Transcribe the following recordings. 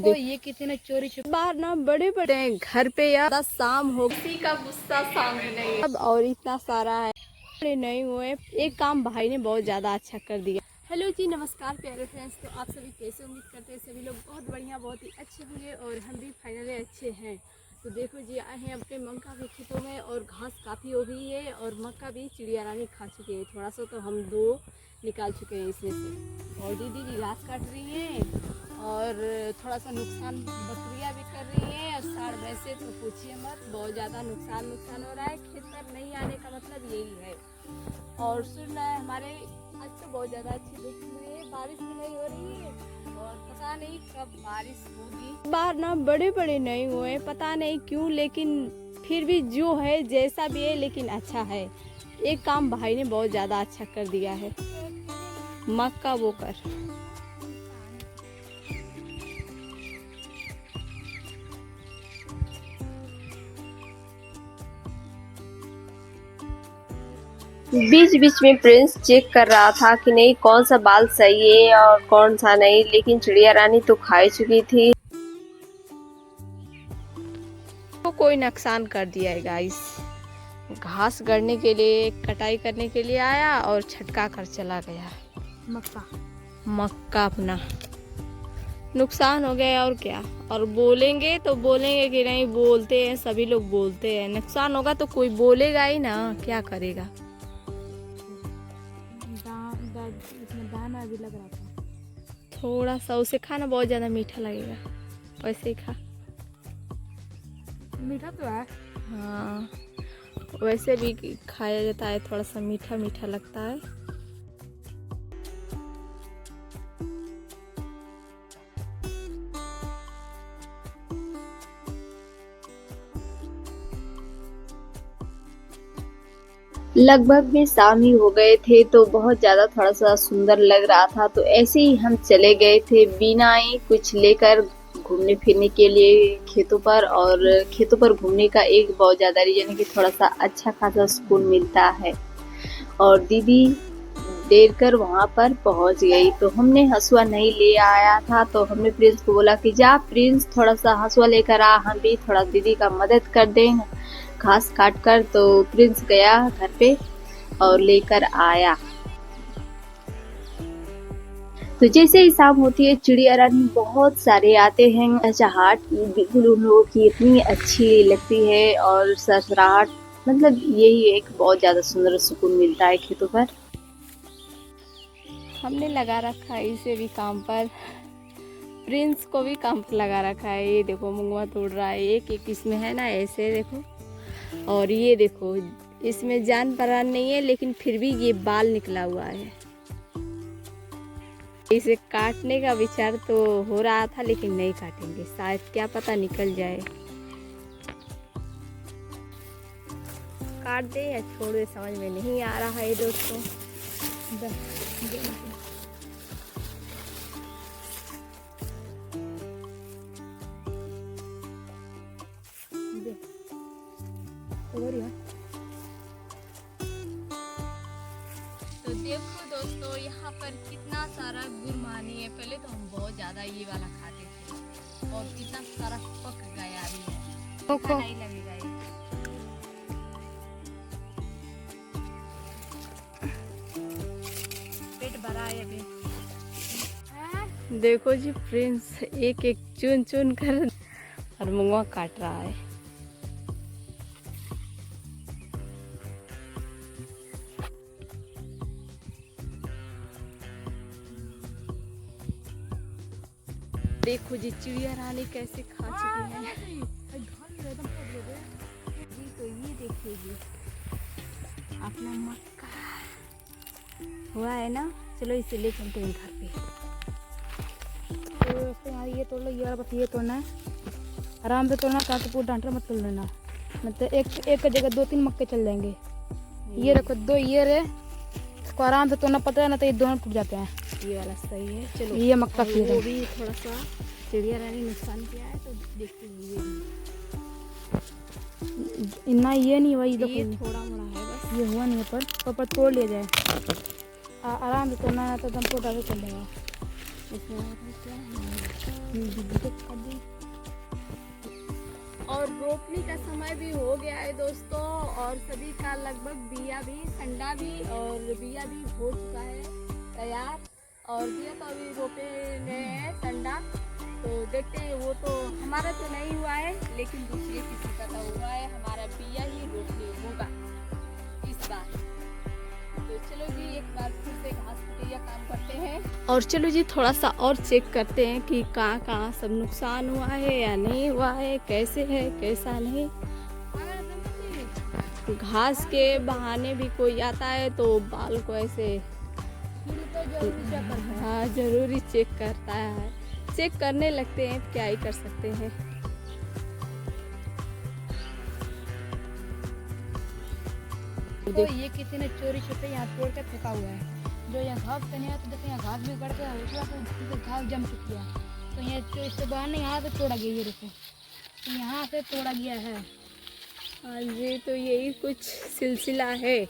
तो ये कितने चोरी बाहर ना बड़े बड़े हैं घर पे यार, शाम हो किसी का गुस्सा सामने नहीं अब, और इतना सारा है बड़े नहीं हुए। एक काम भाई ने बहुत ज़्यादा अच्छा कर दिया। हेलो जी, नमस्कार प्यारे फ्रेंड्स। तो आप सभी कैसे, उम्मीद करते हैं सभी लोग बहुत बढ़िया, बहुत ही अच्छे होंगे और हम भी फाइनली अच्छे हैं। तो देखो जी, आए हैं अपने मक्का के खेतों में और घास काफ़ी हो गई है और मक्का भी चिड़िया रानी खा चुके हैं। थोड़ा सा तो हम दो निकाल चुके हैं इसमें से, और दीदी जी घास काट रही हैं और थोड़ा सा नुकसान बकरियां भी कर रही हैं और साढ़ वैसे तो पूछिए मत, बहुत ज़्यादा नुकसान हो रहा है। खेत पर नहीं आने का मतलब यही है। और सुन रहा है हमारे आज तो बहुत ज़्यादा अच्छी धूप हुई है, बारिश भी नहीं हो रही है और पता नहीं कब बारिश होगी। बाहर ना बड़े बड़े नहीं हुए, पता नहीं क्यों, लेकिन फिर भी जो है जैसा भी है लेकिन अच्छा है। एक काम भाई ने बहुत ज़्यादा अच्छा कर दिया है, मक्का बोकर। बीच बीच में प्रिंस चेक कर रहा था कि नहीं कौन सा बाल सही है और कौन सा नहीं, लेकिन चिड़िया रानी तो खा चुकी थी। तो कोई नुकसान कर दिया है गाइस। घास गड़ने के लिए, कटाई करने के लिए आया और छटका कर चला गया। मक्का अपना नुकसान हो गया और क्या। और बोलेंगे तो बोलेंगे कि नहीं, बोलते हैं सभी लोग बोलते हैं, नुकसान होगा तो कोई बोलेगा ही ना, क्या करेगा। दाना भी लग रहा था थोड़ा सा, उसे खाना बहुत ज्यादा मीठा लगेगा, वैसे ही खा। मीठा तो है हाँ, वैसे भी खाया जाता है, थोड़ा सा मीठा मीठा लगता है। लगभग में शाम ही हो गए थे तो बहुत ज्यादा थोड़ा सा सुंदर लग रहा था, तो ऐसे ही हम चले गए थे बिना ही कुछ लेकर घूमने फिरने के लिए खेतों पर। और खेतों पर घूमने का एक बहुत ज्यादा रीजन है कि थोड़ा सा अच्छा खासा सुकून मिलता है। और दीदी देर कर वहां पर पहुंच गई, तो हमने हसुआ नहीं ले आया था, तो हमने प्रिंस को बोला कि जा प्रिंस थोड़ा सा हसुआ लेकर आ, हम भी थोड़ा दीदी का मदद कर दें घास काट कर। तो प्रिंस गया घर पे और लेकर आया। तो जैसे ही शाम होती है चिड़िया रानी बहुत सारे आते हैं, चहचहाट बिल्कुल उन लोगों की इतनी अच्छी लगती है और सरसराहट, मतलब यही एक बहुत ज्यादा सुंदर सुकून मिलता है खेतों पर। हमने लगा रखा है इसे भी काम पर, प्रिंस को भी काम पर लगा रखा है। ये देखो मुंगवा तोड़ रहा है, एक एक इसमें है ना, ऐसे देखो। और ये देखो इसमें जान परान नहीं है, लेकिन फिर भी ये बाल निकला हुआ है। इसे काटने का विचार तो हो रहा था, लेकिन नहीं काटेंगे, शायद क्या पता निकल जाए। काट दे या छोड़ दे समझ में नहीं आ रहा है दोस्तों। तो देखो दोस्तों, यहाँ पर कितना सारा गुरमानी है। पहले तो हम बहुत ज्यादा ये वाला खाते थे और कितना सारा पक गया भी है, अच्छा नहीं लगेगा ये। पेट भरा है अभी। देखो जी, प्रिंस एक एक चुन चुन कर और मुंगवा काट रहा है। देखो जी चिड़िया रानी कैसे खा चुकी है। जी तो ये देखिए जी, अपना मक्का हुआ है ना, चलो इसे ले चलते हैं घर पे। तो ये तोड़ लो, ये बस ये तोड़ना है, आराम से तोड़ना, कांटे पूरा डांटा मत तोड़ लेना, मतलब एक जगह 2-3 मक्के चल जाएंगे। ये रखो दो, ये रे इसको आराम से तोड़ना, पता है ना, तो ये दोनों टूट जाते हैं। ये वाला सही है, चलो ये मक्का पी वो भी थोड़ा सा चिड़िया रानी नुकसान किया है, तो देखते हैं। इतना ये नहीं हुआ, ये थोड़ा मोड़ा है बस, ये हुआ नहीं है, पर तोड़ लिया जाए। आराम से तोड़ना है तो दम टूटा भी चल जाएगा। इसमें और रोपनी का समय भी हो गया है दोस्तों, और सभी का लगभग बिया भी संडा भी और बिया भी हो चुका है तैयार। और बिया तो अभी रोपे गए हैं संडा, तो देखते हैं। वो तो हमारा तो नहीं हुआ है, लेकिन दूसरे किसी का तो हुआ है। हमारा बिया ही रोपनी होगा इस बार। तो चलो जी एक बार फिर से घास कटिया काम करते हैं, और चलो जी थोड़ा सा और चेक करते हैं कि कहाँ कहाँ सब नुकसान हुआ है या नहीं हुआ है, कैसे है कैसा नहीं। घास के बहाने भी कोई आता है तो बाल को ऐसे हाँ जरूरी चेक करता है, चेक करने लगते हैं, क्या ही कर सकते हैं। तो ये किसी ने चोरी छुपे यहाँ तोड़ के फेंका हुआ है। जो यहाँ घास करने है तो देखो यहाँ घास भी उगड़ के घास जम चुकी है। तो यहाँ जो इससे बहाने यहाँ से तोड़ा गया, ये देखो तो यहाँ से तोड़ा गया है। हाँ जी, तो यही कुछ सिलसिला है।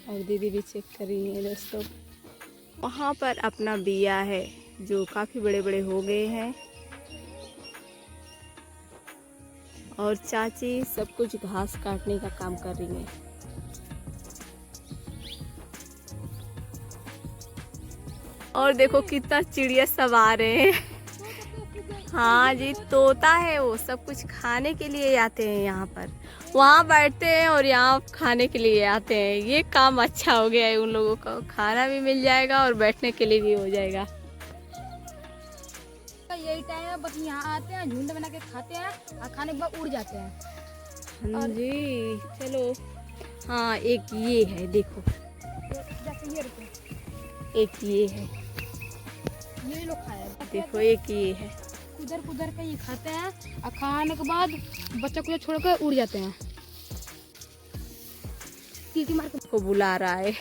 और दीदी भी चेक कर रही है दोस्तों। वहाँ पर अपना बिया है जो काफ़ी बड़े बड़े हो गए हैं, और चाची सब कुछ घास काटने का काम कर रही है। और देखो कितना चिड़िया सब आ रहे हैं। हाँ जी, तोता है, वो सब कुछ खाने के लिए आते हैं यहाँ पर। वहाँ बैठते हैं और यहाँ खाने के लिए आते हैं। ये काम अच्छा हो गया है, उन लोगों का खाना भी मिल जाएगा और बैठने के लिए भी हो जाएगा। यही टाइम है, बस यहाँ आते हैं, झुंड बना के खाते हैं और खाने के बाद उड़ जाते हैं। हाँ जी चलो। हाँ एक ये है देखो, जैसे ये रुको, एक ये है ये लोग खाए देखो, एक ये है। कुदर कुदर के ये खाते हैं और खाने के बाद बच्चा को छोड़ कर उड़ जाते हैं। टीटी मार के को बुला रहा है।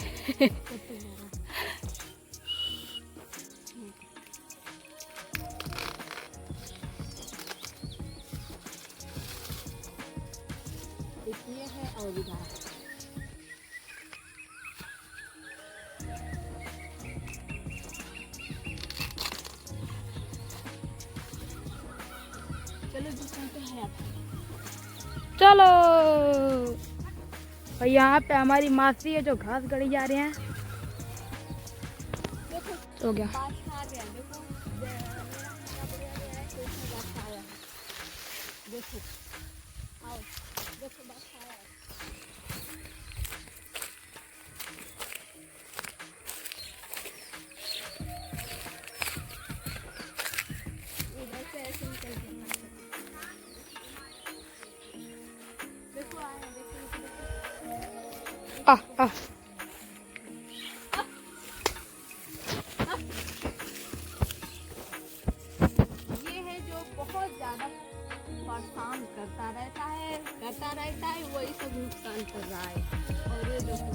ये है और इधर चलो दिखाते हैं आप। चलो। और यहाँ पे हमारी मासी है जो घास गड़ी जा रहे हैं। देखो हो गया। बादशाह आ गया, देखो मेरा खाना बढ़िया गया है तो इसमें बादशाह आया है। देखो आओ, देखो बादशाह आया है। इधर से ऐसे निकल के देखो आया, देखो आ आ ये है जो बहुत ज्यादा परेशान करता रहता है, वही सब नुकसान कर रहा है। और ये देखो,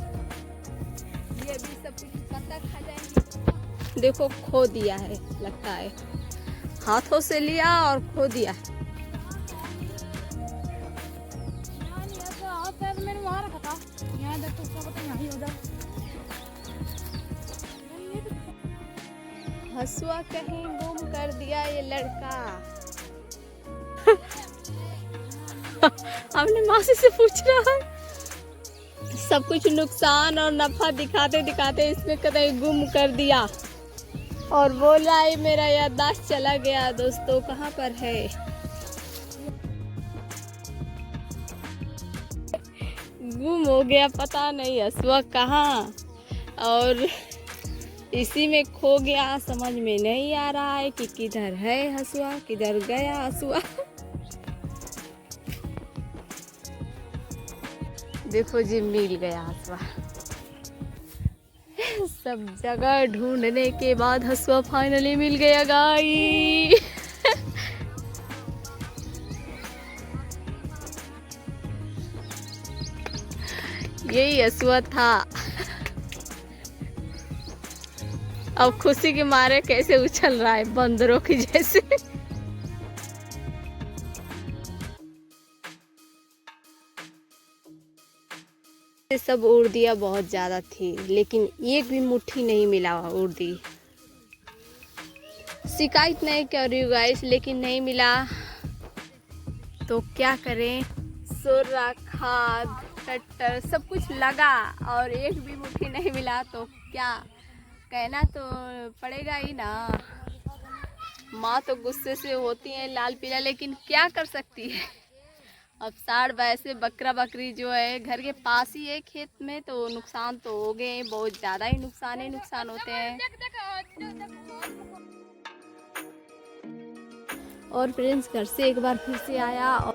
ये भी सब कुछ पत्ता खा जाएंगे। देखो खो दिया है, लगता है हाथों से लिया और खो दिया। मैंने वहाँ रखा था, यहाँ देख तो उसका पता यहाँ ही उधर। हसुआ कहीं गुम कर दिया ये लड़का। हमने मौसी से पूछ रहा है, सब कुछ नुकसान और नफा दिखाते दिखाते इसमें कहीं गुम कर दिया, और बोला है मेरा याददाश्त चला गया। दोस्तों कहाँ पर है? गुम हो गया, पता नहीं हसुआ कहाँ, और इसी में खो गया। समझ में नहीं आ रहा है कि किधर है हसुआ, किधर गया हसुआ। देखो जी मिल गया हसुआ। सब जगह ढूंढने के बाद हसुआ फाइनली मिल गया गाइस। यही हसुआ था। अब खुशी के मारे कैसे उछल रहा है बंदरों की जैसे। ये सब उर्दियाँ बहुत ज़्यादा थी, लेकिन एक भी मुट्ठी नहीं मिला उर्दी। शिकायत नहीं कर रही हूँ गाइस, लेकिन नहीं मिला तो क्या करें। सोरा, खाद, टट्टर सब कुछ लगा और एक भी मुट्ठी नहीं मिला तो क्या कहना तो पड़ेगा ही ना। माँ तो गुस्से से होती है लाल पीला, लेकिन क्या कर सकती है। अब साढ़ वैसे बकरा बकरी जो है घर के पास ही है खेत में, तो नुकसान तो हो गए, बहुत ज़्यादा ही नुकसान होते हैं। और फ्रेंड्स घर से एक बार फिर से आया और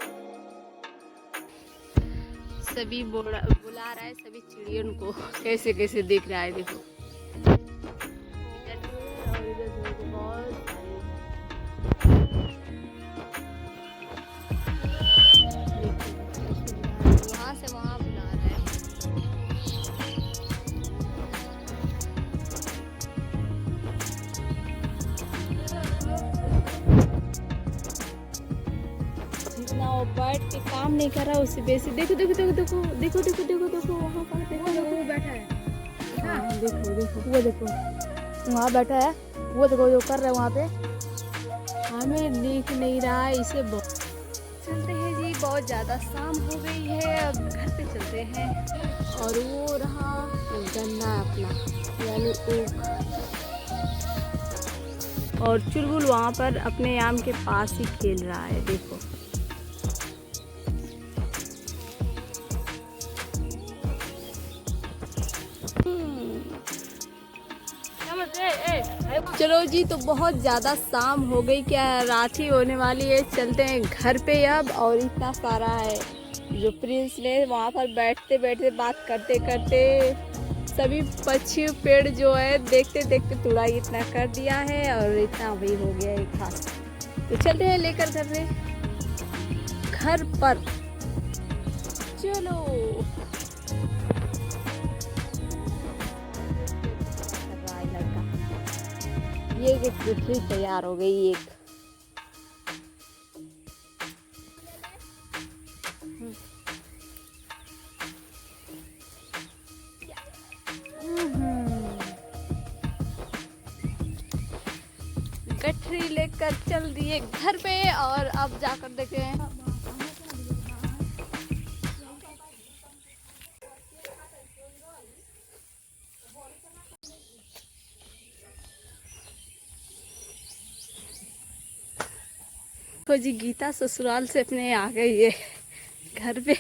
सभी बुला रहा है, सभी चिड़ियों को कैसे कैसे देख रहा है। देखो और इधर बहुत वहाँ से वहाँ बुला रहा है। जितना वो बैठ के काम नहीं कर रहा उससे बेसी। देखो देखो देखो देखो देखो देखो देखो देखो वहाँ पर देखो वो बैठा है। हाँ देखो देखो वो देखो वहाँ बैठा है, वो देखो जो कर रहा है वहाँ पे। हमें दिख नहीं रहा है इसे। चलते हैं जी, बहुत ज़्यादा शाम हो गई है, अब घर पे चलते हैं। और वो रहा गन्ना अपना यानी ऊख, और चुलबुल वहाँ पर अपने आम के पास ही खेल रहा है। देखो चलो जी, तो बहुत ज़्यादा शाम हो गई, क्या रात ही होने वाली है। चलते हैं घर पे अब। और इतना सारा है जो प्रिंस ने वहाँ पर बैठते बैठते बात करते करते सभी पक्षी पेड़ जो है देखते देखते थोड़ा इतना कर दिया है, और इतना भी हो गया है खास। तो चलते हैं लेकर घर पर चलो। ये एक गुठली तैयार हो गई एक। गठरी लेकर चल दिए घर पे, और अब जाकर देखे हैं। तो जी गीता ससुराल से अपने आ गई है घर पे,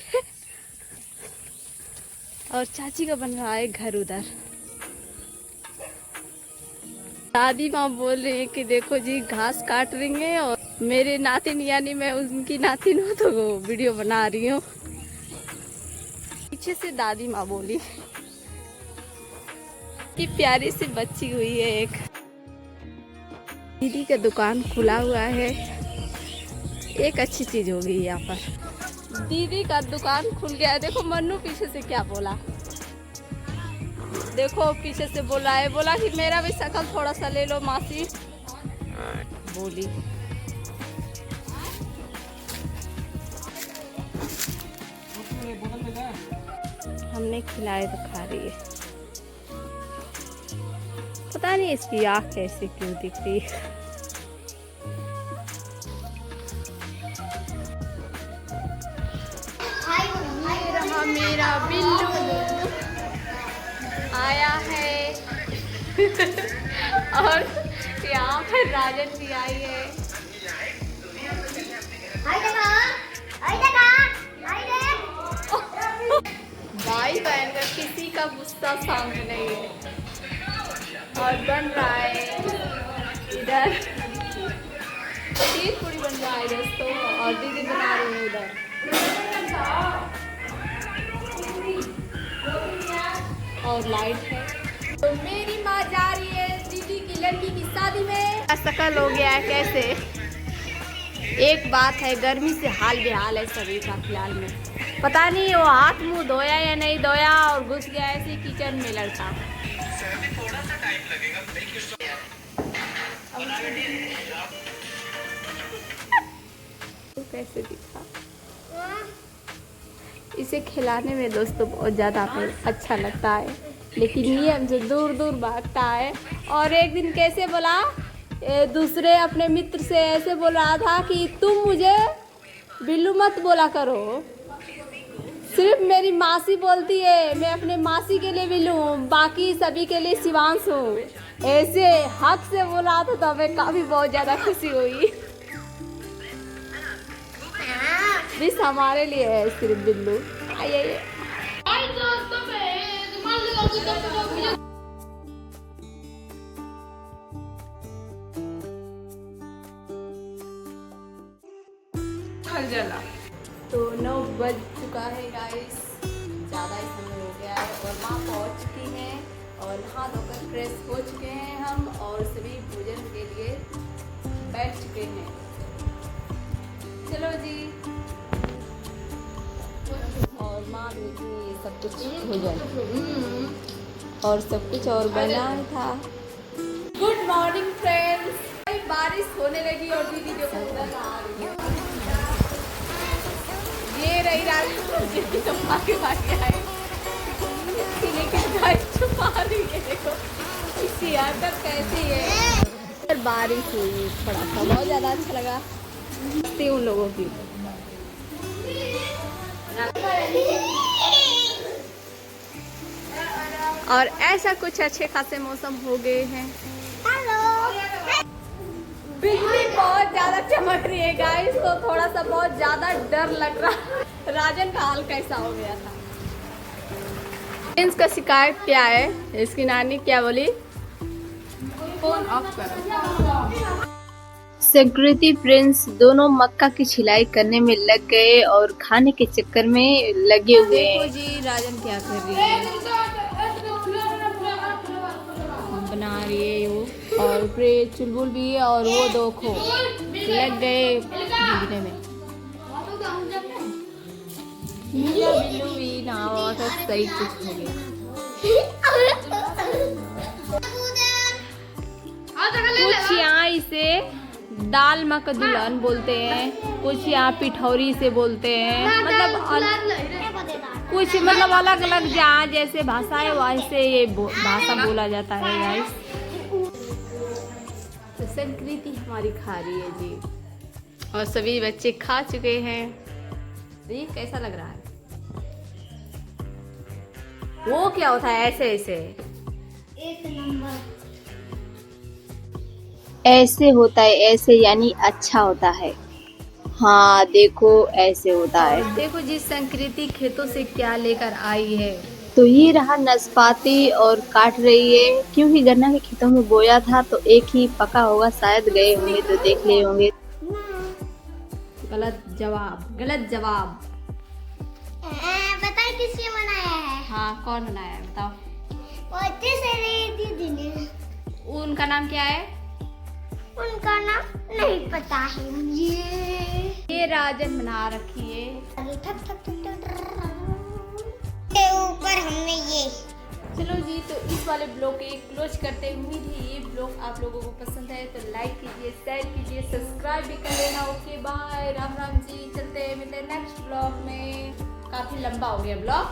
और चाची का बन रहा है घर उधर। दादी माँ बोल रही है कि देखो जी घास काट रही है, और मेरे नातिन यानी मैं उनकी नातिन हूँ तो वो वीडियो बना रही हूँ। पीछे से दादी माँ बोली कि प्यारी सी बच्ची हुई है एक। दीदी का दुकान खुला हुआ है, एक अच्छी चीज हो गई यहाँ पर। दीदी का दुकान खुल गया है। देखो मन्नू पीछे से क्या बोला, देखो पीछे से बोला है, बोला कि मेरा भी शकल थोड़ा सा ले लो मासी बोली। हमने खिलाए तो खा रही है। पता नहीं इसकी आँख ऐसे क्यों दिख रही है। ये रहा मेरा बिल्लू आया है और यहाँ पर राजन भी आई है। भाई बहन का किसी का गुस्सा सामने नहीं है। और बन रहा है इधर खीर पूरी बन रहा है दोस्तों, और दीदी बना रही है उधर। और लाइट है। तो मेरी माँ जा रही है दीदी की लड़की की शादी में। शकल हो गया है कैसे। एक बात है, गर्मी से हाल बेहाल है सभी का फिलहाल में। पता नहीं वो हाथ मुंह धोया या नहीं धोया, और घुस गया ऐसे किचन में लड़का। थोड़ा सा टाइम लगेगा। तो कैसे दिखा इसे खिलाने में दोस्तों बहुत ज़्यादा अच्छा लगता है, लेकिन ये हमसे दूर दूर भागता है। और एक दिन कैसे बोला, दूसरे अपने मित्र से ऐसे बोल रहा था कि तुम मुझे बिल्लू मत बोला करो, सिर्फ मेरी मासी बोलती है, मैं अपने मासी के लिए बिल्लू हूँ, बाकी सभी के लिए शिवांश हूँ। ऐसे हक से बोल रहा था तो हमें काफ़ी बहुत ज़्यादा खुशी हुई। बस हमारे लिए है सिर्फ बिल्लू। आइए तो 9 बज चुका है गाइस, ज़्यादा ही समय हो गया है और माँ पहुँच चुकी हैं और नहा धोकर फ्रेश हो चुके हैं हम और सभी भोजन के लिए बैठ चुके हैं। चलो जी, और माँ भेजी सब कुछ भोजन और सब कुछ और बना था। गुड मॉर्निंग फ्रेंड्स, बारिश होने लगी और दीदी देखो उधर आ रही है। ये रही रात तो भागे आए, लेकिन गाइस छुपा रही है, देखो इसकी हरकत कैसी है। बारिश हुई थोड़ा सा, बहुत ज़्यादा अच्छा लगा उन लोगों की। और ऐसा कुछ अच्छे खासे मौसम हो गए हैं। बिजली बहुत ज्यादा चमक रही है गाइस, तो थोड़ा सा बहुत ज्यादा डर लग रहा। राजन का हाल कैसा हो गया था। इसका शिकायत क्या है, इसकी नानी क्या बोली, फोन ऑफ करो। संकृति प्रिंस दोनों मक्का की छिलाई करने में लग गए और खाने के चक्कर में लगे हुए हैं। देखो जी राजन क्या कर रही है, बना रही है वो, और फिर चुलबुल भी है और वो दो खो लग गए भूलने में। बिल्लू भी ना हुआ था, सही कुछ हो गया। कुछ यहाँ इसे दाल मकदुलन बोलते हैं, कुछ यहाँ पिठौरी से बोलते हैं, कुछ मतलब अलग अलग जहाँ जैसे भाषा है वैसे ये भाषा बोला जाता है गाइस। तो संकृति हमारी खा रही है जी और सभी बच्चे खा चुके हैं। ये कैसा लग रहा है, वो क्या होता है ऐसे ऐसे, एक नंबर ऐसे होता है, ऐसे यानी अच्छा होता है। हाँ देखो ऐसे होता है। देखो जी संकृति खेतों से क्या लेकर आई है। तो ये रहा नाशपाती और काट रही है, क्योंकि गन्ना के खेतों में बोया था तो एक ही पका होगा, शायद गए होंगे तो देख लिए होंगे। गलत जवाब, गलत जवाब। बताइए किसने बनाया है। हाँ कौन बनाया है बताओ। दीदी ने। उनका नाम क्या है, उनका नाम नहीं पता है मुझे। ये राजन बना रखी है। ऊपर हमने ये। चलो जी, तो इस वाले ब्लॉग के क्लोज करते हैं। उम्मीद है ये ब्लॉग आप लोगों को पसंद है, तो लाइक कीजिए, शेयर कीजिए, सब्सक्राइब भी कर लेना। ओके बाय, राम राम जी, चलते हैं, मिलते हैं नेक्स्ट ब्लॉग में। काफ़ी लंबा हो गया ब्लॉग।